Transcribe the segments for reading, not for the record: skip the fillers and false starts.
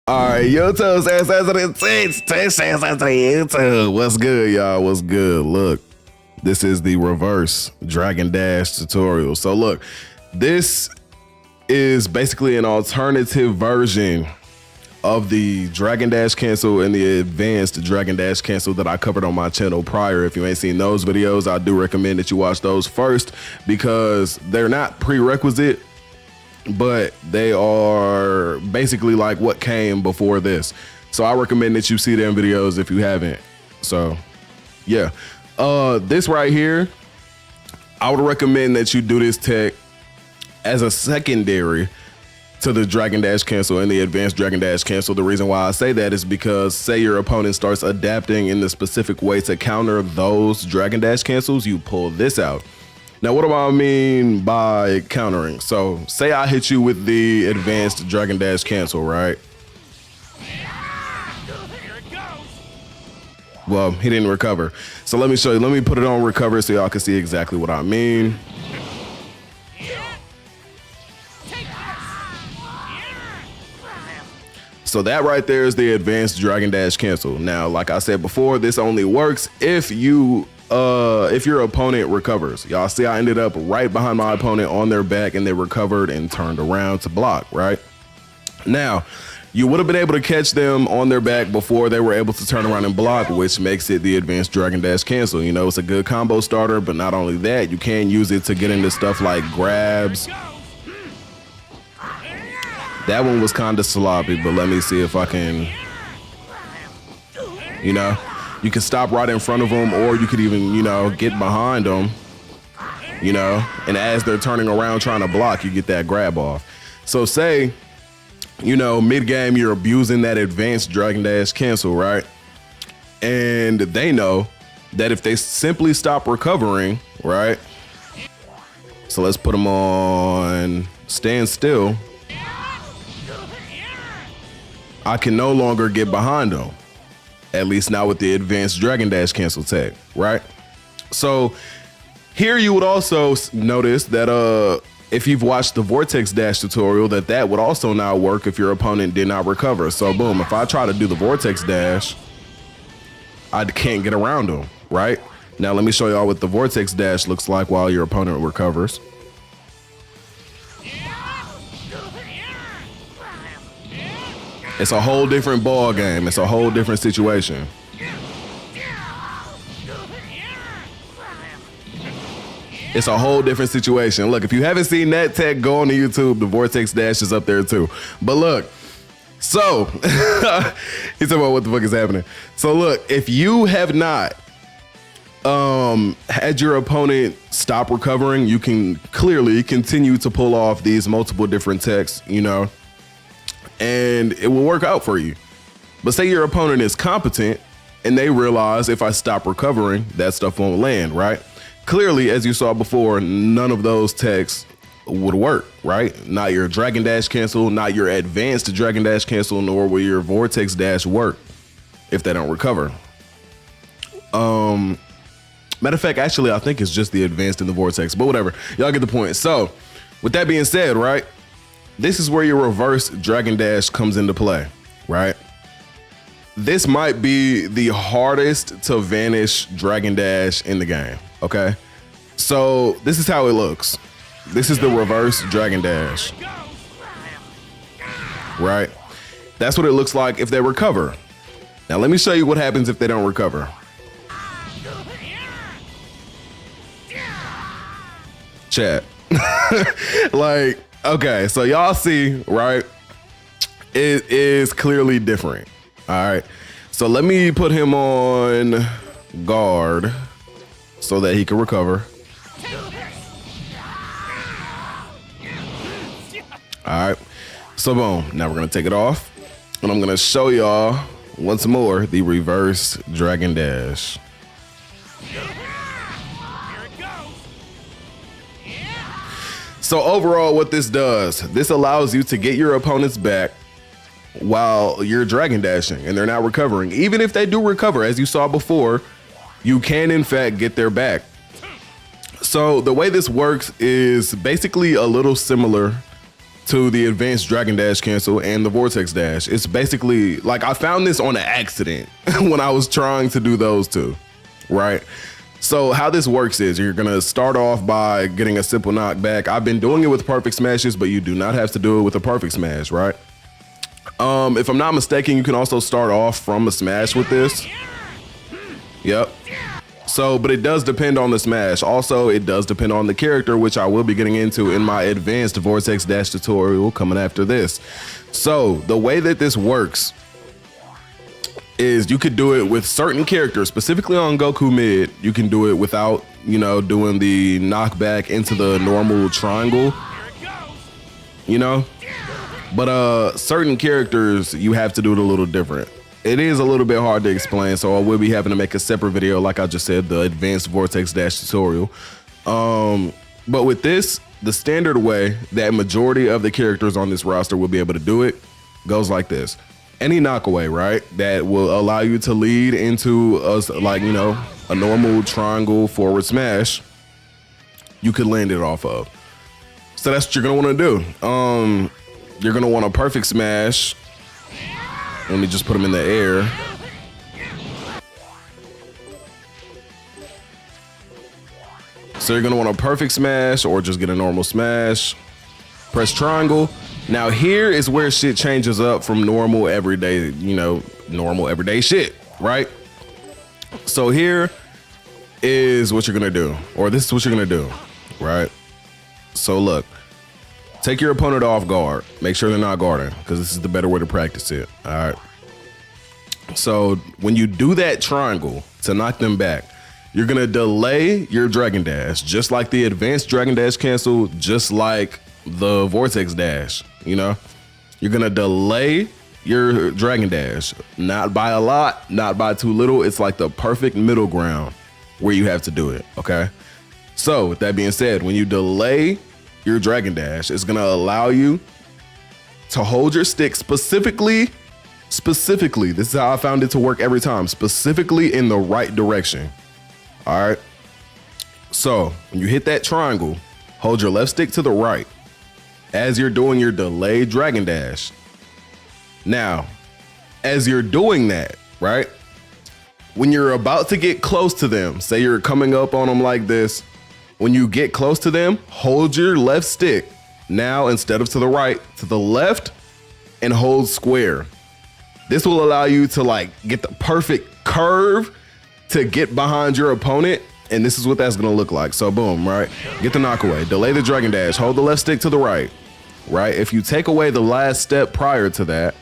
All right, YouTube says YouTube. What's good, y'all? What's good? Look, this is the reverse Dragon Dash tutorial. So look, this is basically an alternative version of the Dragon Dash cancel and the advanced Dragon Dash cancel that I covered on my channel prior. If you ain't seen those videos, I do recommend that you watch those first because they're not prerequisite, but they are basically like what came before this. So I recommend that you see them videos if you haven't. So yeah, this right here, I would recommend that you do this tech as a secondary to the Dragon Dash cancel and the advanced Dragon Dash cancel. The reason why I say that is because say your opponent starts adapting in the specific way to counter those Dragon Dash cancels, you pull this out. Now, what do I mean by countering? So say I hit you with the advanced Dragon Dash cancel, right? Well, he didn't recover. So let me show you. Let me put it on recover so y'all can see exactly what I mean. So that right there is the advanced Dragon Dash cancel. Now, like I said before, this only works if your opponent recovers. Y'all see I ended up right behind my opponent on their back and they recovered and turned around to block, right? Now, you would have been able to catch them on their back before they were able to turn around and block, which makes it the advanced Dragon Dash cancel. You know, it's a good combo starter, but not only that, you can use it to get into stuff like grabs. That one was kind of sloppy, but let me see if I can, you know, you can stop right in front of them, or you could even, you know, get behind them, you know, and as they're turning around trying to block, you get that grab off. So say, you know, mid-game, you're abusing that advanced Dragon Dash cancel, right? And they know that if they simply stop recovering, right? So let's put them on stand still. I can no longer get behind them, at least not with the advanced Dragon Dash cancel tech, right? So here you would also notice that if you've watched the Vortex Dash tutorial, that would also not work if your opponent did not recover. So boom, if I try to do the Vortex Dash, I can't get around them, right? Now let me show y'all what the Vortex Dash looks like while your opponent recovers. It's a whole different ball game. It's a whole different situation. It's a whole different situation. Look, if you haven't seen that tech, go on to YouTube. The Vortex Dash is up there too. But look, so he's talking about what the fuck is happening. So look, if you have not had your opponent stop recovering, you can clearly continue to pull off these multiple different techs, you know, and it will work out for you. But say your opponent is competent and they realize if I stop recovering, that stuff won't land, right? Clearly, as you saw before, none of those techs would work, right? Not your Dragon Dash cancel, not your advanced Dragon Dash cancel, nor will your Vortex Dash work if they don't recover. Matter of fact, actually, I think it's just the advanced and the Vortex, but whatever. Y'all get the point. So with that being said, right? This is where your reverse Dragon Dash comes into play, right? This might be the hardest to vanish Dragon Dash in the game, okay? So this is how it looks. This is the reverse Dragon Dash, right? That's what it looks like if they recover. Now let me show you what happens if they don't recover. Chat. Like, okay, so y'all see, right? It is clearly different. All right, so let me put him on guard so that he can recover. All right, so boom, now we're gonna take it off and I'm gonna show y'all once more the reverse Dragon Dash. So overall, what this does, this allows you to get your opponents back while you're Dragon Dashing and they're not recovering. Even if they do recover, as you saw before, you can in fact get their back. So the way this works is basically a little similar to the advanced Dragon Dash cancel and the Vortex Dash. It's basically like I found this on an accident when I was trying to do those two, right? So how this works is you're gonna start off by getting a simple knockback. I've been doing it with perfect smashes, but you do not have to do it with a perfect smash, right? If I'm not mistaken, you can also start off from a smash with this. Yep. So, but it does depend on the smash. Also, it does depend on the character, which I will be getting into in my advanced Vortex Dash tutorial coming after this. So the way that this works is you could do it with certain characters, specifically on Goku mid. You can do it without, you know, doing the knockback into the normal triangle, you know, but certain characters, you have to do it a little different. It is a little bit hard to explain, so I will be having to make a separate video, like I just said, the advanced Vortex Dash tutorial. But with this, the standard way that majority of the characters on this roster will be able to do it goes like this. Any knockaway, right, that will allow you to lead into like, you know, a normal triangle forward smash, you could land it off of. So that's what you're gonna want to do. You're gonna want a perfect smash. Let me just put them in the air. So you're gonna want a perfect smash or just get a normal smash. Press triangle. Now here is where shit changes up from normal everyday, you know, normal everyday shit, right? So here is what you're gonna do, or this is what you're gonna do, right? So look, take your opponent off guard. Make sure they're not guarding, because this is the better way to practice it, all right? So when you do that triangle to knock them back, you're gonna delay your Dragon Dash, just like the advanced Dragon Dash cancel, just like the Vortex Dash, you know? You're gonna delay your Dragon Dash, not by a lot, not by too little. It's like the perfect middle ground where you have to do it, okay? So with that being said, when you delay your Dragon Dash, it's gonna allow you to hold your stick specifically, this is how I found it to work every time, specifically in the right direction, all right? So when you hit that triangle, hold your left stick to the right as you're doing your delayed Dragon Dash. Now, as you're doing that, right, when you're about to get close to them, say you're coming up on them like this, when you get close to them, hold your left stick. Now, instead of to the right, to the left, and hold square. This will allow you to like get the perfect curve to get behind your opponent. And this is what that's gonna look like. So boom, right? Get the knockaway, delay the Dragon Dash, hold the left stick to the right, right? If you take away the last step prior to that,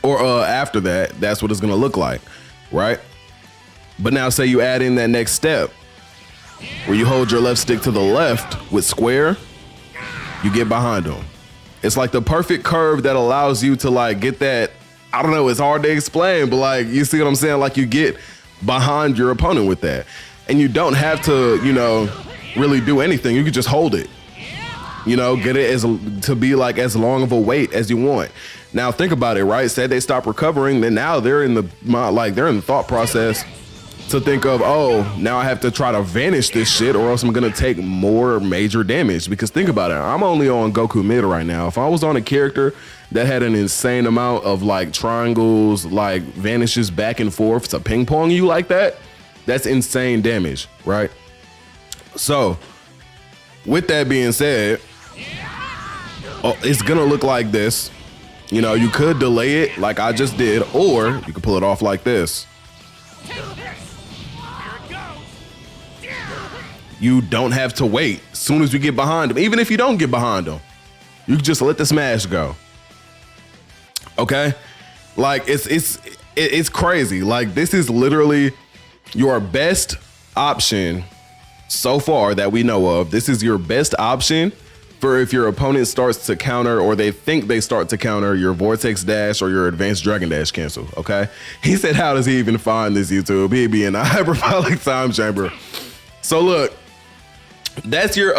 or after that, that's what it's gonna look like, right? But now say you add in that next step, where you hold your left stick to the left with square, you get behind them. It's like the perfect curve that allows you to like get that, I don't know, it's hard to explain, but like, you see what I'm saying? Like you get behind your opponent with that. And you don't have to, you know, really do anything. You can just hold it, you know, get it to be like as long of a wait as you want. Now think about it, right? Say they stop recovering, then now they're in the thought process to think of, oh, now I have to try to vanish this shit or else I'm gonna take more major damage. Because think about it, I'm only on Goku mid right now. If I was on a character that had an insane amount of like triangles, like vanishes back and forth to ping pong you like that, that's insane damage, right? So with that being said, it's gonna look like this. You know, you could delay it like I just did, or you could pull it off like this. You don't have to wait. As soon as you get behind them, even if you don't get behind them, you can just let the smash go. Okay? Like it's crazy. Like this is literally your best option so far that we know of. This is your best option for if your opponent starts to counter or they think they start to counter your Vortex Dash or your Advanced Dragon Dash cancel, okay? He said, how does he even find this YouTube? He'd be in a hyperbolic time chamber. So look, that's your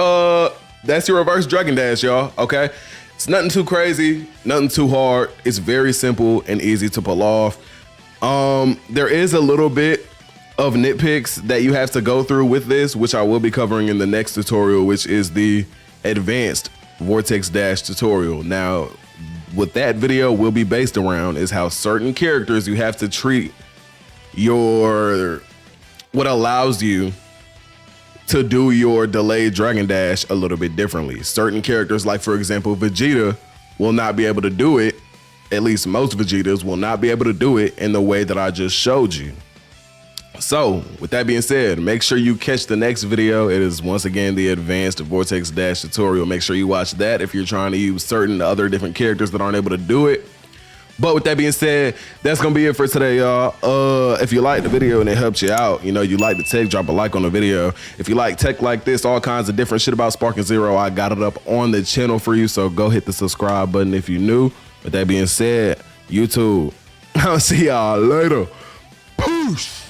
reverse Dragon Dash, y'all, okay? It's nothing too crazy, nothing too hard. It's very simple and easy to pull off. There is a little bit of nitpicks that you have to go through with this, which I will be covering in the next tutorial, which is the advanced Vortex Dash tutorial. Now, what that video will be based around is how certain characters you have to treat what allows you to do your delayed Dragon Dash a little bit differently. Certain characters, like for example, Vegeta, will not be able to do it. At least most Vegetas will not be able to do it in the way that I just showed you. So with that being said, make sure you catch the next video. It is once again the advanced Vortex Dash tutorial. Make sure you watch that if you're trying to use certain other different characters that aren't able to do it. But with that being said, that's gonna be it for today, y'all. If you liked the video and it helped you out, you know, you like the tech, drop a like on the video. If you like tech like this, all kinds of different shit about Spark and Zero, I got it up on the channel for you. So go hit the subscribe button if you're new. With that being said, YouTube, I'll see y'all later. Peace.